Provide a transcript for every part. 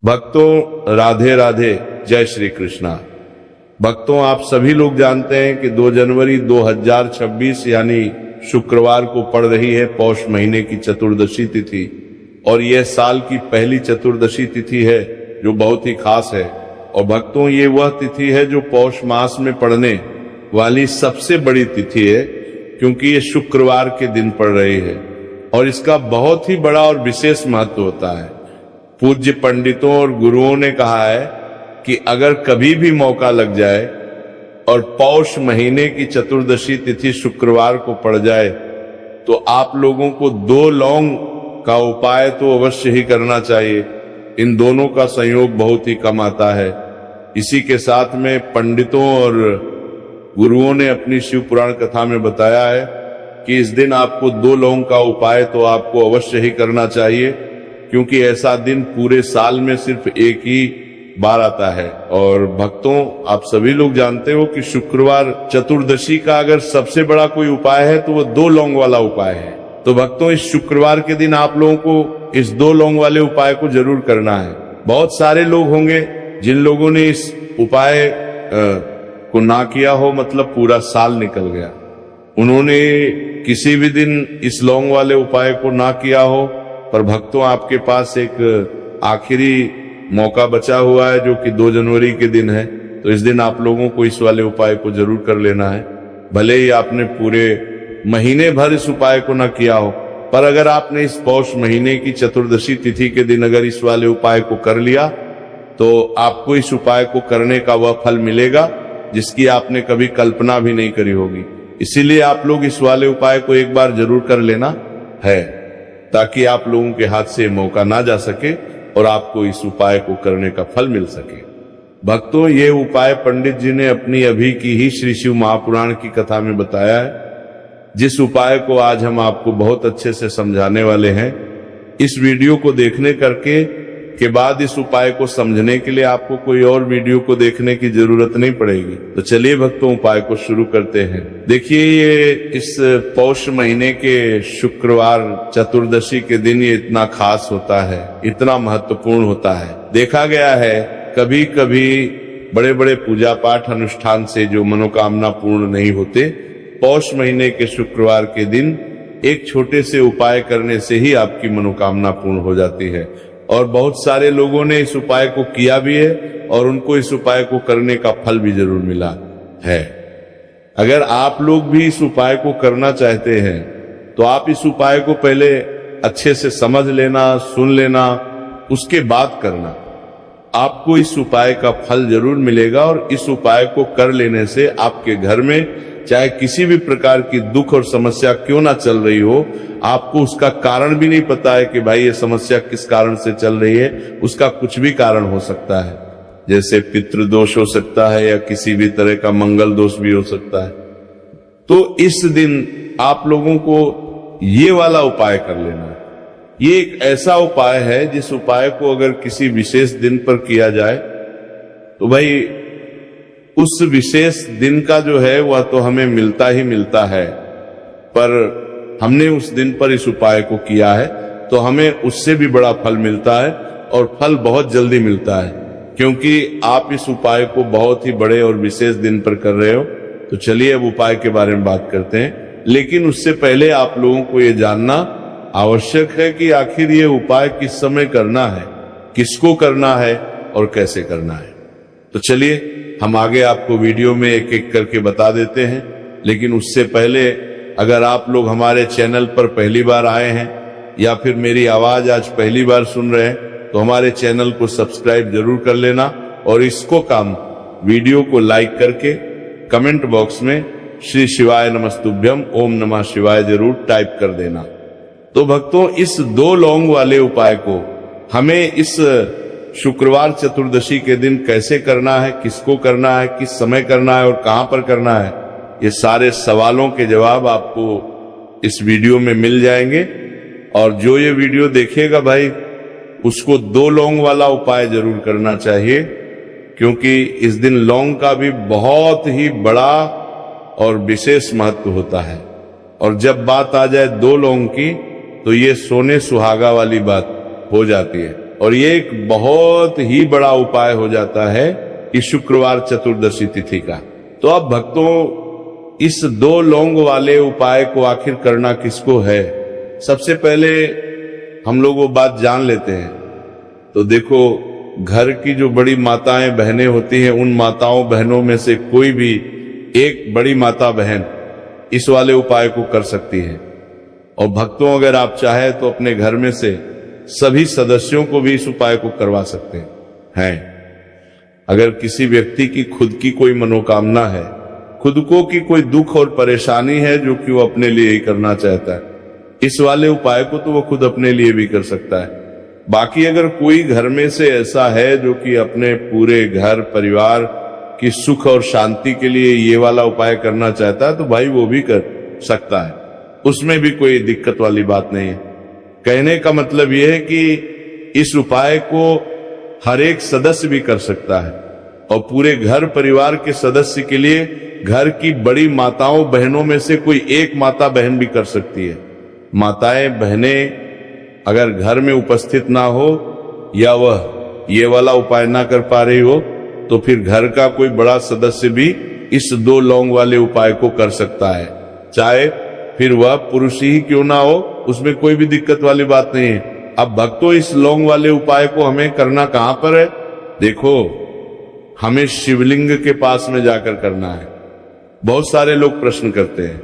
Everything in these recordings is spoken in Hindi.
भक्तों राधे राधे, जय श्री कृष्णा। भक्तों, आप सभी लोग जानते हैं कि 2 जनवरी 2026 यानी शुक्रवार को पड़ रही है पौष महीने की चतुर्दशी तिथि, और यह साल की पहली चतुर्दशी तिथि है जो बहुत ही खास है। और भक्तों, ये वह तिथि है जो पौष मास में पड़ने वाली सबसे बड़ी तिथि है, क्योंकि ये शुक्रवार के दिन पड़ रही है और इसका बहुत ही बड़ा और विशेष महत्व होता है। पूज्य पंडितों और गुरुओं ने कहा है कि अगर कभी भी मौका लग जाए और पौष महीने की चतुर्दशी तिथि शुक्रवार को पड़ जाए तो आप लोगों को 2 लौंग का उपाय तो अवश्य ही करना चाहिए। इन दोनों का संयोग बहुत ही कम आता है। इसी के साथ में पंडितों और गुरुओं ने अपनी शिव पुराण कथा में बताया है कि इस दिन आपको 2 लौंग का उपाय तो आपको अवश्य ही करना चाहिए, क्योंकि ऐसा दिन पूरे साल में सिर्फ एक ही बार आता है। और भक्तों, आप सभी लोग जानते हो कि शुक्रवार चतुर्दशी का अगर सबसे बड़ा कोई उपाय है तो वो 2 लौंग वाला उपाय है। तो भक्तों, इस शुक्रवार के दिन आप लोगों को इस 2 लौंग वाले उपाय को जरूर करना है। बहुत सारे लोग होंगे जिन लोगों ने इस उपाय को ना किया हो, मतलब पूरा साल निकल गया, उन्होंने किसी भी दिन इस लौंग वाले उपाय को ना किया हो। पर भक्तों, आपके पास एक आखिरी मौका बचा हुआ है जो कि 2 जनवरी के दिन है। तो इस दिन आप लोगों को इस वाले उपाय को जरूर कर लेना है। भले ही आपने पूरे महीने भर इस उपाय को ना किया हो, पर अगर आपने इस पौष महीने की चतुर्दशी तिथि के दिन अगर इस वाले उपाय को कर लिया तो आपको इस उपाय को करने का वह फल मिलेगा जिसकी आपने कभी कल्पना भी नहीं करी होगी। इसीलिए आप लोग इस वाले उपाय को एक बार जरूर कर लेना है, ताकि आप लोगों के हाथ से मौका ना जा सके और आपको इस उपाय को करने का फल मिल सके। भक्तों, ये उपाय पंडित जी ने अपनी अभी की ही श्री शिव महापुराण की कथा में बताया है, जिस उपाय को आज हम आपको बहुत अच्छे से समझाने वाले हैं। इस वीडियो को देखने करके के बाद इस उपाय को समझने के लिए आपको कोई और वीडियो को देखने की जरूरत नहीं पड़ेगी। तो चलिए भक्तों, उपाय को शुरू करते हैं। देखिए, ये इस पौष महीने के शुक्रवार चतुर्दशी के दिन ये इतना खास होता है, इतना महत्वपूर्ण होता है। देखा गया है कभी कभी बड़े बड़े पूजा पाठ अनुष्ठान से जो मनोकामना पूर्ण नहीं होते, पौष महीने के शुक्रवार के दिन एक छोटे से उपाय करने से ही आपकी मनोकामना पूर्ण हो जाती है। और बहुत सारे लोगों ने इस उपाय को किया भी है और उनको इस उपाय को करने का फल भी जरूर मिला है। अगर आप लोग भी इस उपाय को करना चाहते हैं तो आप इस उपाय को पहले अच्छे से समझ लेना, सुन लेना, उसके बाद करना। आपको इस उपाय का फल जरूर मिलेगा और इस उपाय को कर लेने से आपके घर में चाहे किसी भी प्रकार की दुख और समस्या क्यों ना चल रही हो, आपको उसका कारण भी नहीं पता है कि भाई ये समस्या किस कारण से चल रही है, उसका कुछ भी कारण हो सकता है। जैसे पितृदोष हो सकता है या किसी भी तरह का मंगल दोष भी हो सकता है। तो इस दिन आप लोगों को ये वाला उपाय कर लेना है। ये एक ऐसा उपाय है जिस उपाय को अगर किसी विशेष दिन पर किया जाए तो भाई उस विशेष दिन का जो है वह तो हमें मिलता ही मिलता है, पर हमने उस दिन पर इस उपाय को किया है तो हमें उससे भी बड़ा फल मिलता है, और फल बहुत जल्दी मिलता है, क्योंकि आप इस उपाय को बहुत ही बड़े और विशेष दिन पर कर रहे हो। तो चलिए अब उपाय के बारे में बात करते हैं, लेकिन उससे पहले आप लोगों को ये जानना आवश्यक है कि आखिर ये उपाय किस समय करना है, किसको करना है और कैसे करना है। तो चलिए हम आगे आपको वीडियो में एक एक करके बता देते हैं, लेकिन उससे पहले अगर आप लोग हमारे चैनल पर पहली बार आए हैं या फिर मेरी आवाज आज पहली बार सुन रहे हैं तो हमारे चैनल को सब्सक्राइब जरूर कर लेना, और इसको काम वीडियो को लाइक करके कमेंट बॉक्स में श्री शिवाय नमस्तुभ्यम ओम नमः शिवाय जरूर टाइप कर देना। तो भक्तों, इस 2 लौंग वाले उपाय को हमें इस शुक्रवार चतुर्दशी के दिन कैसे करना है, किसको करना है, किस समय करना है और कहां पर करना है, ये सारे सवालों के जवाब आपको इस वीडियो में मिल जाएंगे। और जो ये वीडियो देखेगा भाई, उसको 2 लौंग वाला उपाय जरूर करना चाहिए, क्योंकि इस दिन लौंग का भी बहुत ही बड़ा और विशेष महत्व होता है। और जब बात आ जाए 2 लौंग की तो ये सोने सुहागा वाली बात हो जाती है। और ये एक बहुत ही बड़ा उपाय हो जाता है इस शुक्रवार चतुर्दशी तिथि का। तो अब भक्तों, इस 2 लौंग वाले उपाय को आखिर करना किसको है, सबसे पहले हम लोग वो बात जान लेते हैं। तो देखो, घर की जो बड़ी माताएं बहनें होती हैं, उन माताओं बहनों में से कोई भी एक बड़ी माता बहन इस वाले उपाय को कर सकती है। और भक्तों, अगर आप चाहे तो अपने घर में से सभी सदस्यों को भी इस उपाय को करवा सकते हैं। अगर किसी व्यक्ति की खुद की कोई मनोकामना है, खुद को की कोई दुख और परेशानी है जो कि वो अपने लिए ही करना चाहता है, इस वाले उपाय को तो वो खुद अपने लिए भी कर सकता है। बाकी अगर कोई घर में से ऐसा है जो कि अपने पूरे घर परिवार की सुख और शांति के लिए ये वाला उपाय करना चाहता है, तो भाई वो भी कर सकता है, उसमें भी कोई दिक्कत वाली बात नहीं है। कहने का मतलब यह है कि इस उपाय को हर एक सदस्य भी कर सकता है और पूरे घर परिवार के सदस्य के लिए घर की बड़ी माताओं बहनों में से कोई एक माता बहन भी कर सकती है। माताएं बहनें अगर घर में उपस्थित ना हो या वह ये वाला उपाय ना कर पा रही हो, तो फिर घर का कोई बड़ा सदस्य भी इस 2 लौंग वाले उपाय को कर सकता है, चाहे फिर वह पुरुष ही क्यों ना हो, उसमें कोई भी दिक्कत वाली बात नहीं है। अब भक्तों, इस लौंग वाले उपाय को हमें करना कहां पर है? देखो, हमें शिवलिंग के पास में जाकर करना है। बहुत सारे लोग प्रश्न करते हैं,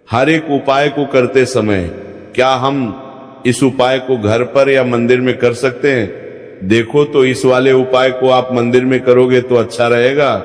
हर एक उपाय को करते समय क्या हम इस उपाय को घर पर या मंदिर में कर सकते हैं? देखो, तो इस वाले उपाय को आप मंदिर में करोगे तो अच्छा रहेगा,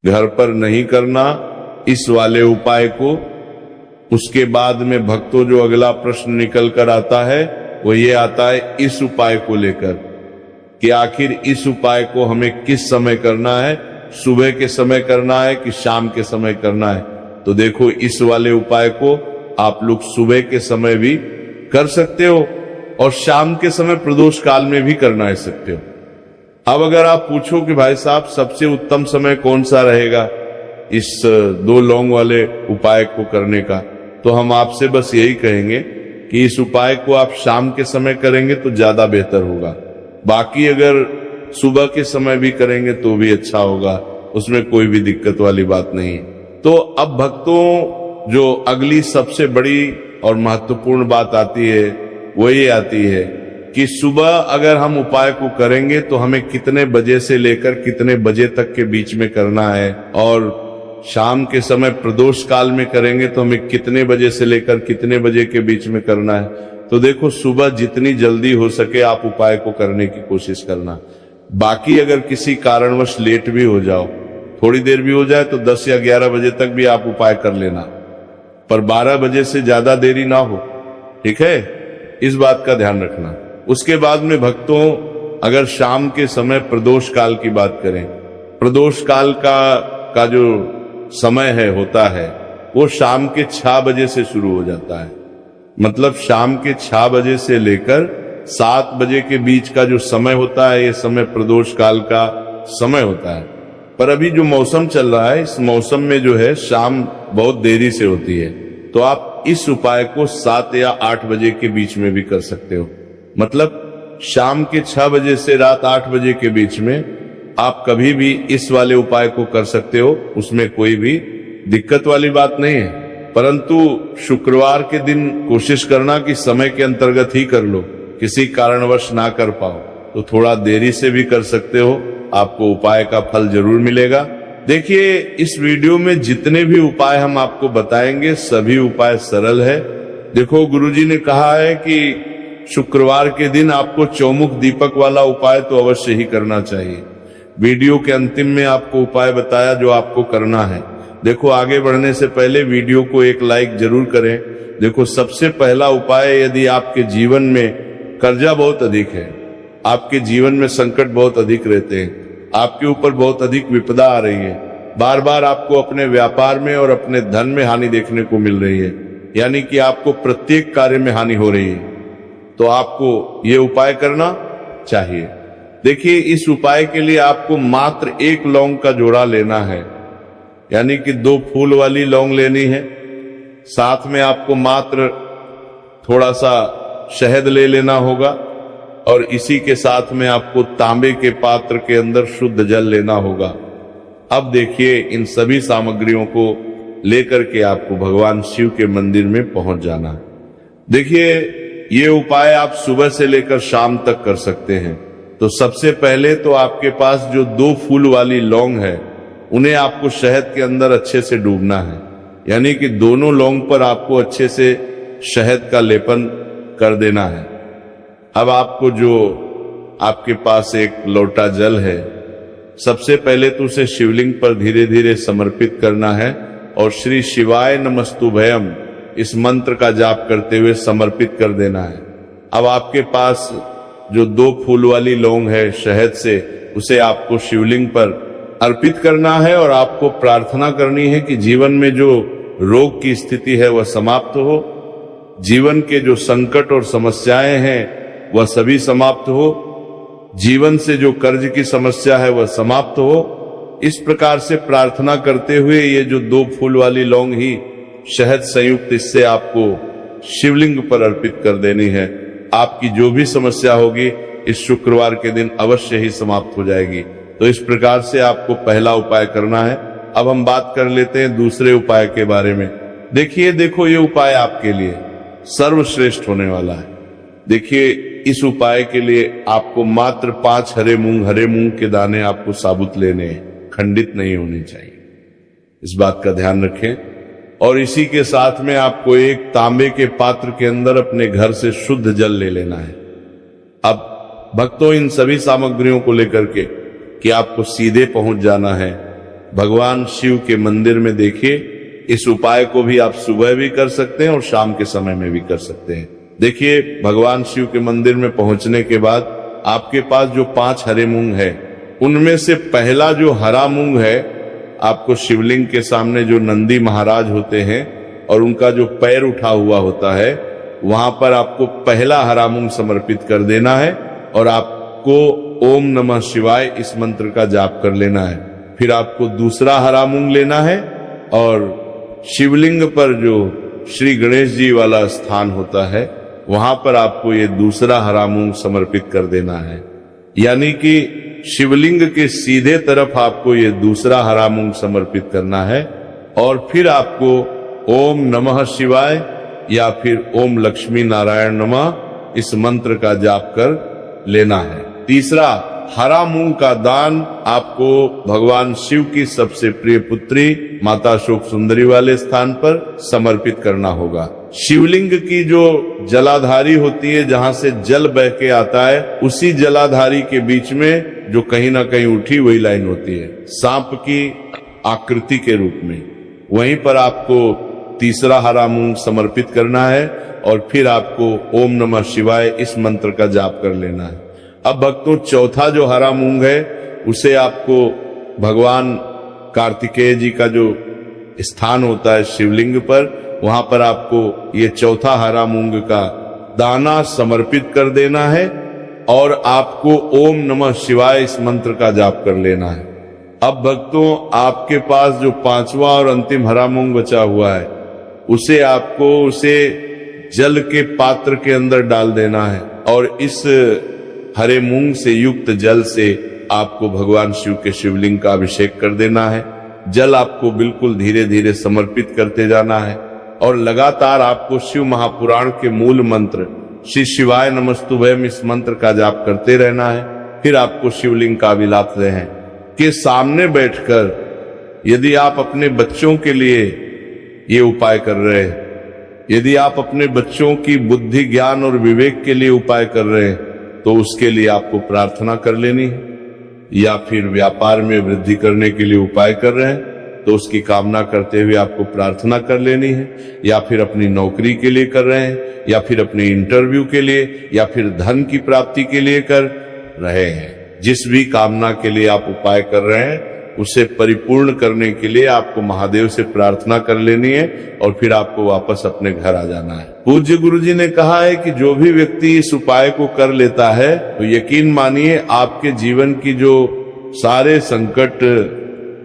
घर पर नहीं करना इस वाले उपाय को। उसके बाद में भक्तों, जो अगला प्रश्न निकल कर आता है वो ये आता है इस उपाय को लेकर कि आखिर इस उपाय को हमें किस समय करना है, सुबह के समय करना है कि शाम के समय करना है? तो देखो, इस वाले उपाय को आप लोग सुबह के समय भी कर सकते हो और शाम के समय प्रदोष काल में भी करना सकते हो। अब अगर आप पूछो कि भाई साहब, सबसे उत्तम समय कौन सा रहेगा इस 2 लौंग वाले उपाय को करने का, तो हम आपसे बस यही कहेंगे कि इस उपाय को आप शाम के समय करेंगे तो ज्यादा बेहतर होगा। बाकी अगर सुबह के समय भी करेंगे तो भी अच्छा होगा, उसमें कोई भी दिक्कत वाली बात नहीं। तो अब भक्तों, जो अगली सबसे बड़ी और महत्वपूर्ण बात आती है वो ये आती है कि सुबह अगर हम उपाय को करेंगे तो हमें कितने बजे से लेकर कितने बजे तक के बीच में करना है, और शाम के समय प्रदोष काल में करेंगे तो हमें कितने बजे से लेकर कितने बजे के बीच में करना है। तो देखो, सुबह जितनी जल्दी हो सके आप उपाय को करने की कोशिश करना। बाकी अगर किसी कारणवश लेट भी हो जाओ, थोड़ी देर भी हो जाए, तो 10 या 11 बजे तक भी आप उपाय कर लेना, पर 12 बजे से ज्यादा देरी ना हो, ठीक है? इस बात का ध्यान रखना। उसके बाद में भक्तों, अगर शाम के समय प्रदोष काल की बात करें, प्रदोष काल का जो समय है होता है वो शाम के 6 बजे से शुरू हो जाता है। मतलब शाम के 6 बजे से लेकर 7 बजे के बीच का जो समय होता है, ये समय प्रदोष काल का समय होता है। पर अभी जो मौसम चल रहा है, इस मौसम में जो है शाम बहुत देरी से होती है, तो आप इस उपाय को 7 या 8 बजे के बीच में भी कर सकते हो। मतलब शाम के 6 बजे से रात 8 बजे के बीच में आप कभी भी इस वाले उपाय को कर सकते हो, उसमें कोई भी दिक्कत वाली बात नहीं है। परंतु शुक्रवार के दिन कोशिश करना कि समय के अंतर्गत ही कर लो, किसी कारणवश ना कर पाओ तो थोड़ा देरी से भी कर सकते हो, आपको उपाय का फल जरूर मिलेगा। देखिए, इस वीडियो में जितने भी उपाय हम आपको बताएंगे सभी उपाय सरल है। देखो, गुरुजी ने कहा है कि शुक्रवार के दिन आपको चौमुख दीपक वाला उपाय तो अवश्य ही करना चाहिए। वीडियो के अंतिम में आपको उपाय बताया जो आपको करना है। देखो, आगे बढ़ने से पहले वीडियो को एक लाइक जरूर करें। देखो, सबसे पहला उपाय, यदि आपके जीवन में कर्जा बहुत अधिक है, आपके जीवन में संकट बहुत अधिक रहते हैं, आपके ऊपर बहुत अधिक विपदा आ रही है, बार बार आपको अपने व्यापार में और अपने धन में हानि देखने को मिल रही है, यानी कि आपको प्रत्येक कार्य में हानि हो रही है, तो आपको ये उपाय करना चाहिए। देखिए, इस उपाय के लिए आपको मात्र 1 लौंग का जोड़ा लेना है, यानी कि 2 फूल वाली लौंग लेनी है। साथ में आपको मात्र थोड़ा सा शहद ले लेना होगा और इसी के साथ में आपको तांबे के पात्र के अंदर शुद्ध जल लेना होगा। अब देखिए, इन सभी सामग्रियों को लेकर के आपको भगवान शिव के मंदिर में पहुंच जाना है। देखिए, ये उपाय आप सुबह से लेकर शाम तक कर सकते हैं। तो सबसे पहले तो आपके पास जो 2 फूल वाली लौंग है, उन्हें आपको शहद के अंदर अच्छे से डूबना है, यानी कि दोनों लौंग पर आपको अच्छे से शहद का लेपन कर देना है। अब आपको जो आपके पास एक लोटा जल है, सबसे पहले तो उसे शिवलिंग पर धीरे धीरे समर्पित करना है और श्री शिवाय नमस्तुभयम इस मंत्र का जाप करते हुए समर्पित कर देना है। अब आपके पास जो 2 फूल वाली लौंग है शहद से, उसे आपको शिवलिंग पर अर्पित करना है और आपको प्रार्थना करनी है कि जीवन में जो रोग की स्थिति है वह समाप्त हो, जीवन के जो संकट और समस्याएं हैं वह सभी समाप्त हो, जीवन से जो कर्ज की समस्या है वह समाप्त हो। इस प्रकार से प्रार्थना करते हुए ये जो 2 फूल वाली लौंग ही शहद संयुक्त, इससे आपको शिवलिंग पर अर्पित कर देनी है। आपकी जो भी समस्या होगी इस शुक्रवार के दिन अवश्य ही समाप्त हो जाएगी। तो इस प्रकार से आपको पहला उपाय करना है। अब हम बात कर लेते हैं दूसरे उपाय के बारे में। देखो, ये उपाय आपके लिए सर्वश्रेष्ठ होने वाला है। देखिए, इस उपाय के लिए आपको मात्र 5 हरे मूंग के दाने आपको साबुत लेने हैं, खंडित नहीं होने चाहिए। इस बात का ध्यान रखें। और इसी के साथ में आपको एक तांबे के पात्र के अंदर अपने घर से शुद्ध जल ले लेना है। अब भक्तों, इन सभी सामग्रियों को लेकर के कि आपको सीधे पहुंच जाना है भगवान शिव के मंदिर में। देखिए, इस उपाय को भी आप सुबह भी कर सकते हैं और शाम के समय में भी कर सकते हैं। देखिए, भगवान शिव के मंदिर में पहुंचने के बाद आपके पास जो 5 हरे मूंग है, उनमें से पहला जो हरा मूंग है, आपको शिवलिंग के सामने जो नंदी महाराज होते हैं और उनका जो पैर उठा हुआ होता है, वहां पर आपको पहला हरा मूंग समर्पित कर देना है और आपको ओम नमः शिवाय इस मंत्र का जाप कर लेना है। फिर आपको दूसरा हरा मूंग लेना है और शिवलिंग पर जो श्री गणेश जी वाला स्थान होता है, वहां पर आपको ये दूसरा हरा मूंग समर्पित कर देना है। यानी कि शिवलिंग के सीधे तरफ आपको ये दूसरा हरा मूंग समर्पित करना है और फिर आपको ओम नमः शिवाय या फिर ओम लक्ष्मी नारायण नमः इस मंत्र का जाप कर लेना है। तीसरा, हरा मूंग का दान आपको भगवान शिव की सबसे प्रिय पुत्री माता शोक सुंदरी वाले स्थान पर समर्पित करना होगा। शिवलिंग की जो जलाधारी होती है, जहां से जल बह के आता है, उसी जलाधारी के बीच में जो कहीं ना कहीं उठी हुई लाइन होती है सांप की आकृति के रूप में, वहीं पर आपको तीसरा हरा मूंग समर्पित करना है और फिर आपको ओम नमः शिवाय इस मंत्र का जाप कर लेना है। अब भक्तों, चौथा जो हरा मूंग है, उसे आपको भगवान कार्तिकेय जी का जो स्थान होता है शिवलिंग पर, वहां पर आपको ये चौथा हरा मूंग का दाना समर्पित कर देना है और आपको ओम नमः शिवाय इस मंत्र का जाप कर लेना है। अब भक्तों, आपके पास जो 5वां और अंतिम हरा मूंग बचा हुआ है, उसे आपको जल के पात्र के अंदर डाल देना है और इस हरे मूंग से युक्त जल से आपको भगवान शिव के शिवलिंग का अभिषेक कर देना है। जल आपको बिल्कुल धीरे धीरे समर्पित करते जाना है और लगातार आपको शिव महापुराण के मूल मंत्र श्री शिवाय नमस्तुभयम इस मंत्र का जाप करते रहना है। फिर आपको शिवलिंग का विलाप हैं के सामने बैठकर, यदि आप अपने बच्चों के लिए ये उपाय कर रहे हैं, यदि आप अपने बच्चों की बुद्धि ज्ञान और विवेक के लिए उपाय कर रहे हैं, तो उसके लिए आपको प्रार्थना कर लेनी है। या फिर व्यापार में वृद्धि करने के लिए उपाय कर रहे हैं, तो उसकी कामना करते हुए आपको प्रार्थना कर लेनी है। या फिर अपनी नौकरी के लिए कर रहे हैं, या फिर अपने इंटरव्यू के लिए, या फिर धन की प्राप्ति के लिए कर रहे हैं, जिस भी कामना के लिए आप उपाय कर रहे हैं, उसे परिपूर्ण करने के लिए आपको महादेव से प्रार्थना कर लेनी है और फिर आपको वापस अपने घर आ जाना है। पूज्य गुरु जी ने कहा है कि जो भी व्यक्ति इस उपाय को कर लेता है, तो यकीन मानिए आपके जीवन की जो सारे संकट,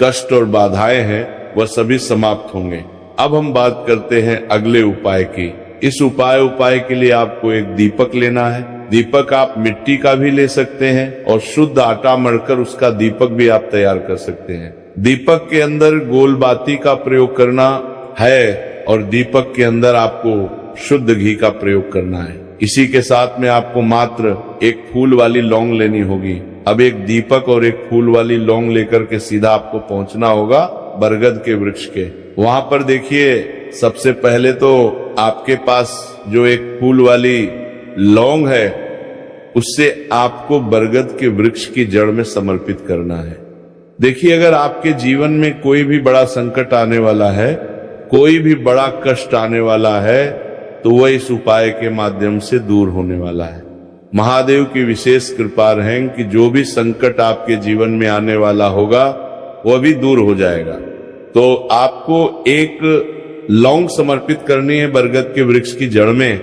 कष्ट और बाधाएं हैं, वह सभी समाप्त होंगे। अब हम बात करते हैं अगले उपाय की। इस उपाय के लिए आपको एक दीपक लेना है। दीपक आप मिट्टी का भी ले सकते हैं और शुद्ध आटा मढ़कर उसका दीपक भी आप तैयार कर सकते हैं। दीपक के अंदर गोल बाती का प्रयोग करना है और दीपक के अंदर आपको शुद्ध घी का प्रयोग करना है। इसी के साथ में आपको मात्र एक फूल वाली लौंग लेनी होगी। अब एक दीपक और एक फूल वाली लौंग लेकर के सीधा आपको पहुंचना होगा बरगद के वृक्ष के। वहां पर देखिए, सबसे पहले तो आपके पास जो एक फूल वाली लौंग है उससे आपको बरगद के वृक्ष की जड़ में समर्पित करना है। देखिए, अगर आपके जीवन में कोई भी बड़ा संकट आने वाला है, कोई भी बड़ा कष्ट आने वाला है, तो वह इस उपाय के माध्यम से दूर होने वाला है। महादेव की विशेष कृपा रहें कि जो भी संकट आपके जीवन में आने वाला होगा वह भी दूर हो जाएगा। तो आपको एक लौंग समर्पित करनी है बरगद के वृक्ष की जड़ में,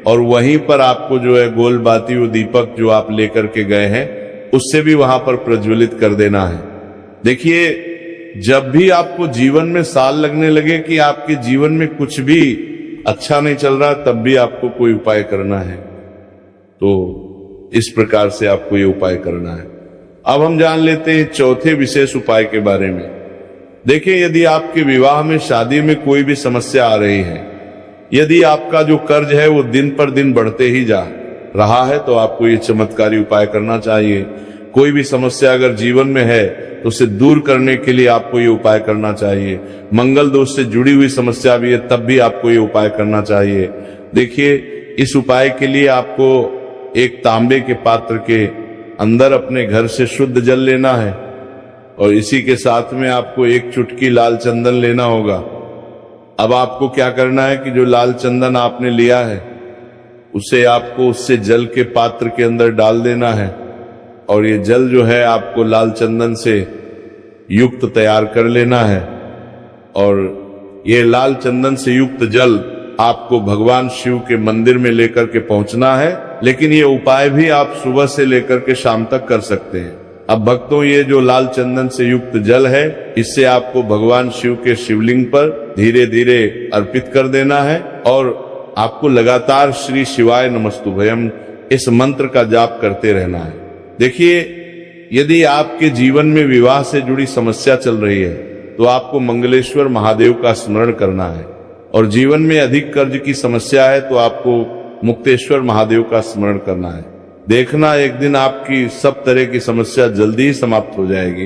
और वहीं पर आपको जो है गोल बाती वो दीपक जो आप लेकर के गए हैं उससे भी वहां पर प्रज्वलित कर देना है। देखिए, जब भी आपको जीवन में साल लगने लगे कि आपके जीवन में कुछ भी अच्छा नहीं चल रहा, तब भी आपको कोई उपाय करना है। तो इस प्रकार से आपको ये उपाय करना है। अब हम जान लेते हैं चौथे विशेष उपाय के बारे में। देखिए, यदि आपके विवाह में, शादी में कोई भी समस्या आ रही है, यदि आपका जो कर्ज है वो दिन पर दिन बढ़ते ही जा रहा है, तो आपको ये चमत्कारी उपाय करना चाहिए। कोई भी समस्या अगर जीवन में है तो उसे दूर करने के लिए आपको ये उपाय करना चाहिए। मंगल दोष से जुड़ी हुई समस्या भी है, तब भी आपको ये उपाय करना चाहिए। देखिए, इस उपाय के लिए आपको एक तांबे के पात्र के अंदर अपने घर से शुद्ध जल लेना है और इसी के साथ में आपको एक चुटकी लाल चंदन लेना होगा। अब आपको क्या करना है कि जो लाल चंदन आपने लिया है उसे आपको उससे जल के पात्र के अंदर डाल देना है, और ये जल जो है आपको लाल चंदन से युक्त तैयार कर लेना है। और ये लाल चंदन से युक्त जल आपको भगवान शिव के मंदिर में लेकर के पहुंचना है। लेकिन ये उपाय भी आप सुबह से लेकर के शाम तक कर सकते हैं। अब भक्तों, ये जो लाल चंदन से युक्त जल है, इससे आपको भगवान शिव के शिवलिंग पर धीरे धीरे अर्पित कर देना है और आपको लगातार श्री शिवाय नमस्तुभयम इस मंत्र का जाप करते रहना है। देखिए, यदि आपके जीवन में विवाह से जुड़ी समस्या चल रही है तो आपको मंगलेश्वर महादेव का स्मरण करना है, और जीवन में अधिक कर्ज की समस्या है तो आपको मुक्तेश्वर महादेव का स्मरण करना है। देखना, एक दिन आपकी सब तरह की समस्या जल्दी ही समाप्त हो जाएगी।